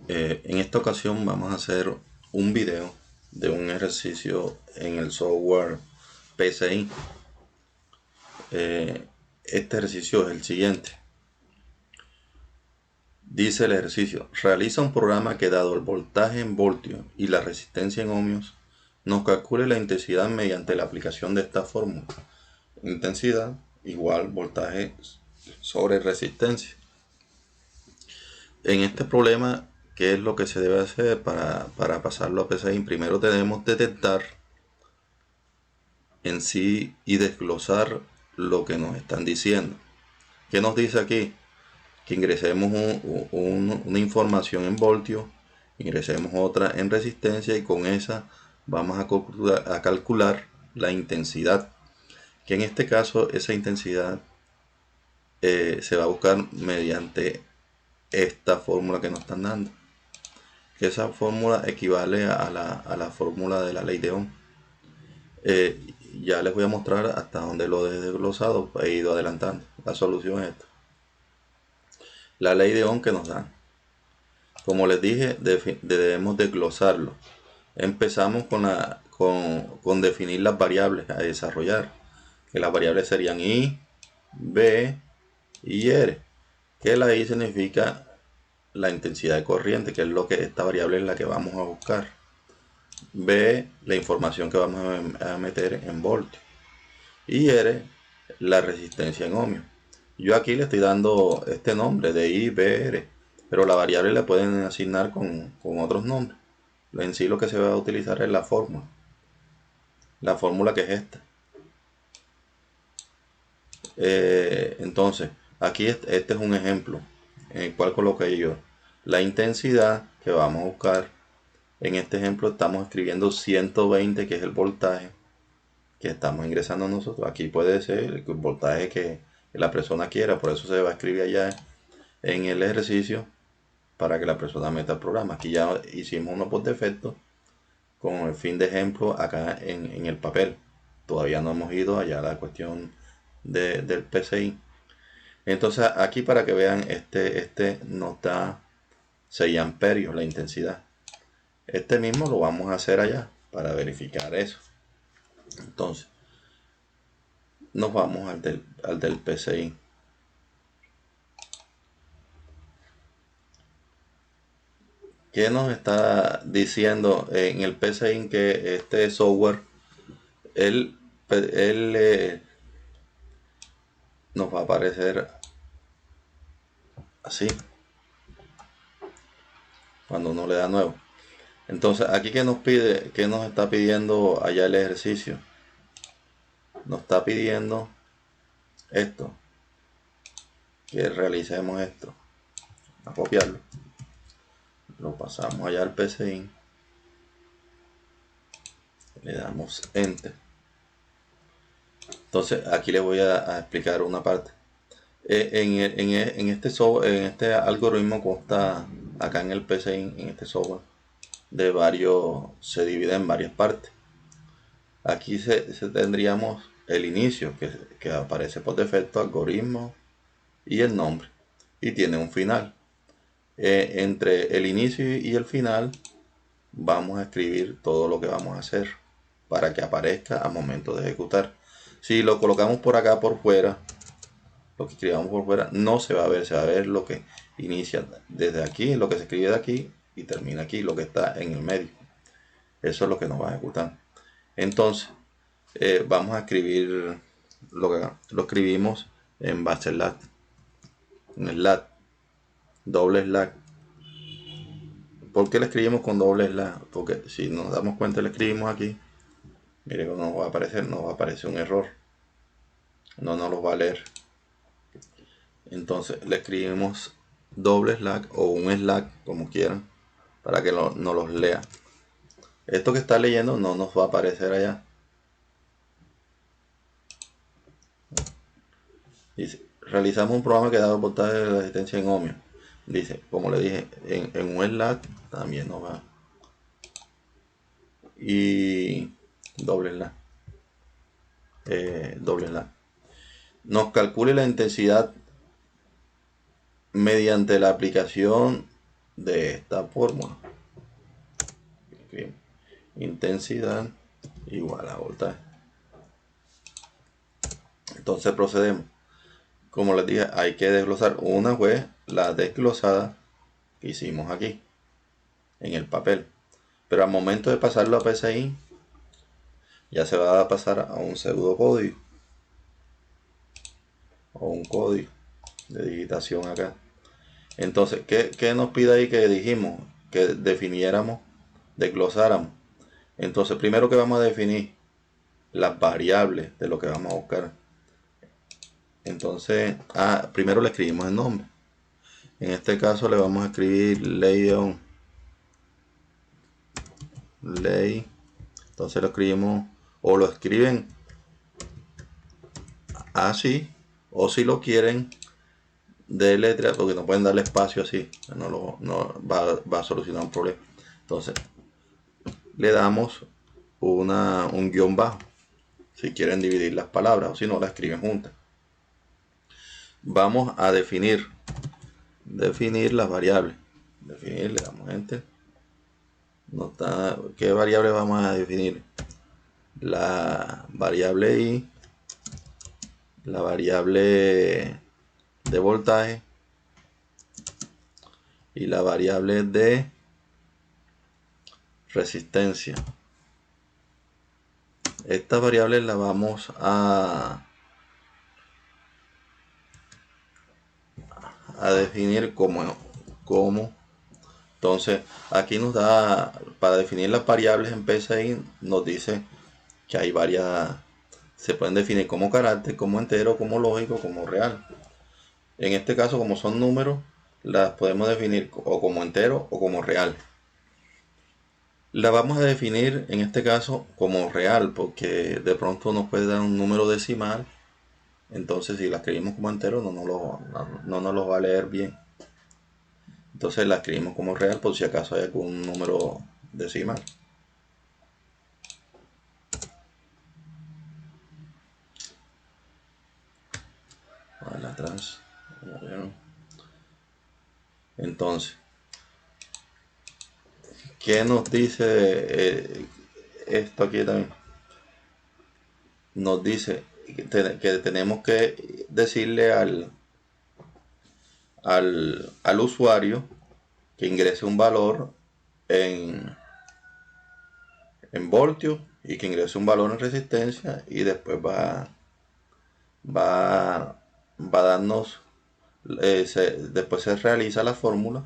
En esta ocasión vamos a hacer un video de un ejercicio en el software PCI. Este ejercicio es el siguiente. Dice el ejercicio: realiza un programa que, dado el voltaje en voltios y la resistencia en ohmios, nos calcule la intensidad mediante la aplicación de esta fórmula. Intensidad igual voltaje sobre resistencia. En este problema, ¿qué es lo que se debe hacer para pasarlo a PCI? Primero debemos detectar en sí y desglosar lo que nos están diciendo. ¿Qué nos dice aquí? Que ingresemos una información en voltios, ingresemos otra en resistencia y con esa vamos a calcular la intensidad. Que en este caso esa intensidad se va a buscar mediante esta fórmula que nos están dando. Que esa fórmula equivale a la fórmula de la ley de Ohm. Ya les voy a mostrar hasta donde lo he desglosado, he ido adelantando. La solución es esta. La ley de Ohm que nos dan. Como les dije, debemos desglosarlo. Empezamos con definir las variables a desarrollar. Que las variables serían I, B y R. Que la I significa la intensidad de corriente, que es lo que esta variable es la que vamos a buscar. B, la información que vamos a meter en voltios. Y R, la resistencia en ohmios. Yo aquí le estoy dando este nombre de IBR, pero la variable la pueden asignar con otros nombres. En sí lo que se va a utilizar es la fórmula que es esta. Entonces, aquí este es un ejemplo en el cual coloqué yo la intensidad que vamos a buscar. En este ejemplo estamos escribiendo 120, que es el voltaje que estamos ingresando nosotros. Aquí puede ser el voltaje que la persona quiera, por eso se va a escribir allá en el ejercicio para que la persona meta el programa. Aquí ya hicimos uno por defecto con el fin de ejemplo acá en el papel. Todavía no hemos ido allá a la cuestión del PCI. Entonces aquí, para que vean, este nos da 6 amperios la intensidad. Este mismo lo vamos a hacer allá para verificar eso. Entonces nos vamos al del PCI. ¿Qué nos está diciendo en el PCI? Que este software él nos va a aparecer así cuando uno le da nuevo. Entonces aquí que nos pide, que nos está pidiendo allá el ejercicio, nos está pidiendo esto, que realicemos esto. A copiarlo, lo pasamos allá al PCI, le damos enter. Entonces aquí les voy a explicar una parte. En este algoritmo consta acá en el PCI, en este software, de varios, se divide en varias partes. Aquí tendríamos el inicio, que aparece por defecto, algoritmo y el nombre, y tiene un final. Entre el inicio y el final vamos a escribir todo lo que vamos a hacer para que aparezca al momento de ejecutar. Si lo colocamos por acá por fuera, lo que escribamos por fuera no se va a ver, se va a ver lo que inicia desde aquí, lo que se escribe de aquí y termina aquí, lo que está en el medio. Eso es lo que nos va a ejecutar. Entonces vamos a escribir lo escribimos en base lat, en el lat, doble slash. ¿Por qué le escribimos con doble slash? Porque si nos damos cuenta, le escribimos aquí, mire, nos va a aparecer un error, no nos lo va a leer. Entonces le escribimos doble slash o un slash, como quieran, para que no los lea. Esto que está leyendo no nos va a aparecer allá. Dice: realizamos un programa que da el voltaje de la resistencia en ohmios. Dice, como le dije, en un slash también nos va. Y doble slash. Doble slash. Nos calcule la intensidad mediante la aplicación de esta fórmula. Intensidad igual a voltaje. Entonces procedemos. Como les dije, hay que desglosar. Una fue la desglosada que hicimos aquí en el papel, pero al momento de pasarlo a PCI ya se va a pasar a un pseudocódigo o un código de digitación acá. Entonces, ¿qué nos pide ahí que dijimos? Que definiéramos, desglosáramos. Entonces, primero que vamos a definir las variables de lo que vamos a buscar. Entonces, primero le escribimos el nombre. En este caso le vamos a escribir ley. Entonces lo escribimos, o lo escriben así, o si lo quieren de letra, porque no pueden darle espacio así, no va a solucionar un problema. Entonces le damos un guión bajo si quieren dividir las palabras, o si no, las escriben juntas. Vamos a definir las variables. Definir, le damos enter. ¿Qué variable vamos a definir? La variable I, la variable de voltaje y la variable de resistencia. Estas variables las vamos a definir como. Entonces aquí nos da, para definir las variables en PCI, nos dice que hay varias, se pueden definir como carácter, como entero, como lógico, como real. En este caso, como son números, las podemos definir o como entero o como real. La vamos a definir en este caso como real, porque de pronto nos puede dar un número decimal. Entonces, si la escribimos como entero, no nos lo va a leer bien. Entonces la escribimos como real por si acaso hay algún número decimal. Vale, atrás. Entonces, ¿qué nos dice esto aquí también? Nos dice que tenemos que decirle al usuario que ingrese un valor en voltios y que ingrese un valor en resistencia, y después va a darnos, después se realiza la fórmula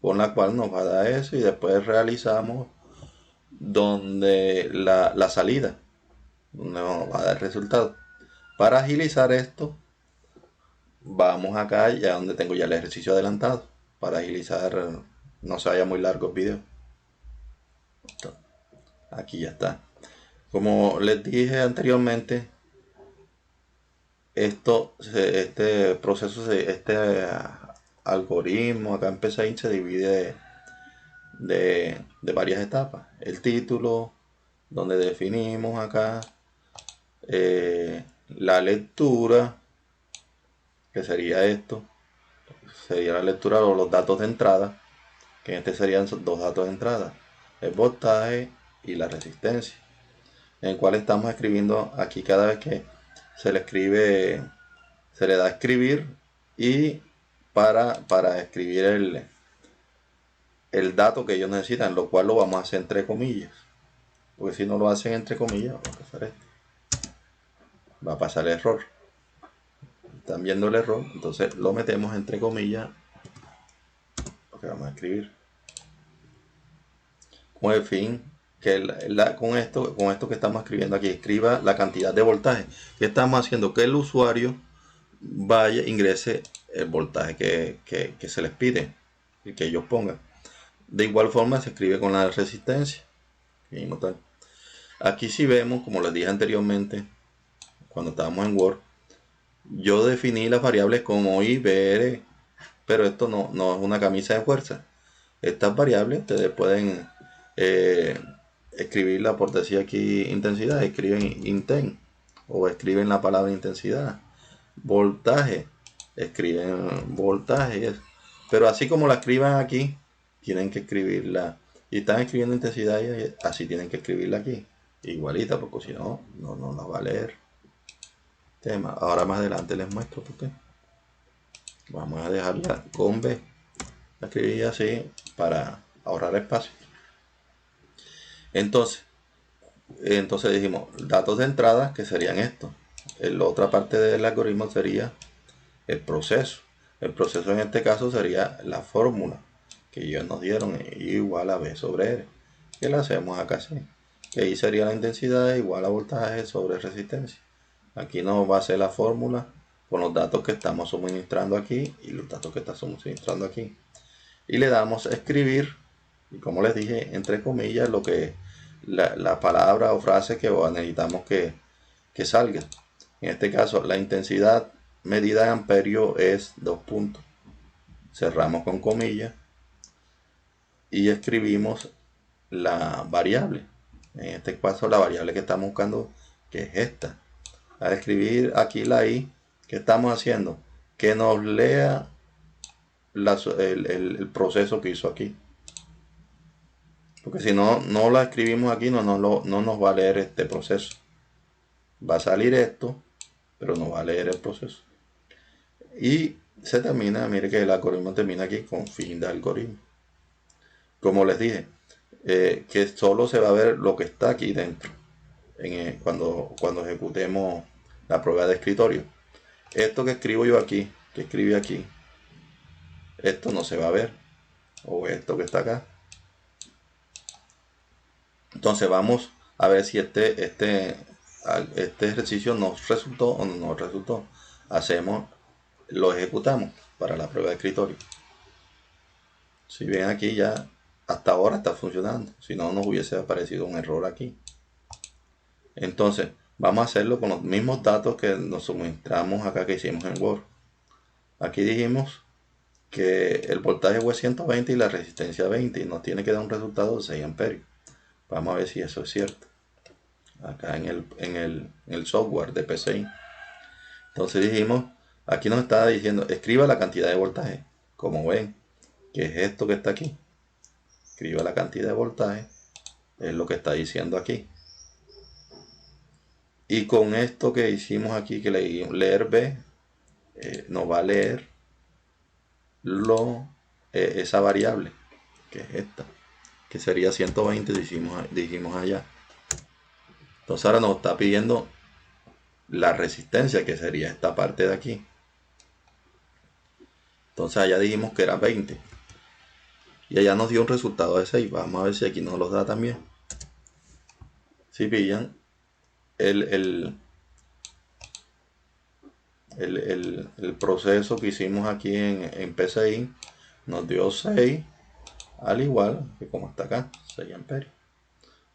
con la cual nos va a dar eso, y después realizamos donde la salida nos va a dar resultado. Para agilizar esto, vamos acá ya donde tengo ya el ejercicio adelantado, para agilizar, no se vaya muy largo el video. Aquí ya está. Como les dije anteriormente, este proceso, este algoritmo acá en PCI se divide de varias etapas. El título, donde definimos acá la lectura, que sería esto, sería la lectura o los datos de entrada, que en este serían dos datos de entrada, el voltaje y la resistencia, en el cual estamos escribiendo aquí cada vez que se le escribe, se le da a escribir, y para escribir el dato que ellos necesitan, lo cual lo vamos a hacer entre comillas, porque si no lo hacen entre comillas va a pasar el error. Están viendo el error, entonces lo metemos entre comillas, lo que vamos a escribir, con el fin que con esto que estamos escribiendo aquí, escriba la cantidad de voltaje que estamos haciendo, que el usuario ingrese el voltaje que se les pide y que ellos pongan. De igual forma se escribe con la resistencia. Aquí sí vemos, como les dije anteriormente, cuando estábamos en Word, yo definí las variables como I, B, R, pero esto no es una camisa de fuerza. Estas variables ustedes pueden escribirla, por decir aquí intensidad, escriben inten, o escriben la palabra intensidad. Voltaje, escriben voltaje, pero así como la escriban aquí, tienen que escribirla. Y están escribiendo intensidad y así tienen que escribirla aquí. Igualita, porque si no, no la va a leer. Tema. Ahora más adelante les muestro por qué. Vamos a dejarla con B. La escribí así para ahorrar espacio. Entonces dijimos datos de entrada, que serían estos. La otra parte del algoritmo sería el proceso. El proceso en este caso sería la fórmula que ellos nos dieron, I igual a B sobre R, que la hacemos acá así, que ahí sería la intensidad igual a voltaje sobre resistencia. Aquí nos va a hacer la fórmula con los datos que estamos suministrando aquí y los datos que estamos suministrando aquí, y le damos a escribir, y como les dije, entre comillas, lo que la palabra o frase que necesitamos que salga. En este caso, la intensidad medida en amperio es 2 puntos. Cerramos con comillas y escribimos la variable. En este caso, la variable que estamos buscando, que es esta. Al escribir aquí la I, ¿qué estamos haciendo? Que nos lea el proceso que hizo aquí. Porque si no la escribimos aquí, no nos va a leer este proceso. Va a salir esto, pero no va a leer el proceso. Y se termina, mire que el algoritmo termina aquí con fin de algoritmo. Como les dije, que solo se va a ver lo que está aquí dentro cuando ejecutemos la prueba de escritorio. Esto que escribo yo aquí, que escribí aquí, esto no se va a ver, o esto que está acá. Entonces vamos a ver si este ejercicio nos resultó o no nos resultó. Lo ejecutamos para la prueba de escritorio. Si ven aquí, ya hasta ahora está funcionando, si no nos hubiese aparecido un error aquí. Entonces vamos a hacerlo con los mismos datos que nos suministramos acá, que hicimos en Word. Aquí dijimos que el voltaje fue 120 y la resistencia 20, y nos tiene que dar un resultado de 6 amperios. Vamos a ver si eso es cierto acá en el software de PCI. Entonces dijimos, aquí nos está diciendo escriba la cantidad de voltaje. Como ven, que es esto que está aquí, escriba la cantidad de voltaje, es lo que está diciendo aquí. Y con esto que hicimos aquí, que leer B, nos va a leer esa variable, que es esta, que sería 120, dijimos allá. Entonces ahora nos está pidiendo la resistencia, que sería esta parte de aquí. Entonces allá dijimos que era 20. Y allá nos dio un resultado de 6. Vamos a ver si aquí nos los da también. Si pillan, el proceso que hicimos aquí en PCI nos dio 6, al igual que como está acá, 6 amperios.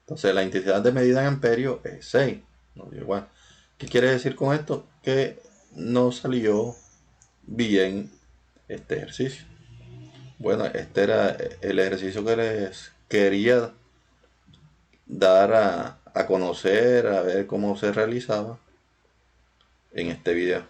Entonces la intensidad de medida en amperios es 6, nos dio igual. ¿Qué quiere decir con esto? Que no salió bien este ejercicio. Bueno, este era el ejercicio que les quería dar a conocer, a ver cómo se realizaba en este video.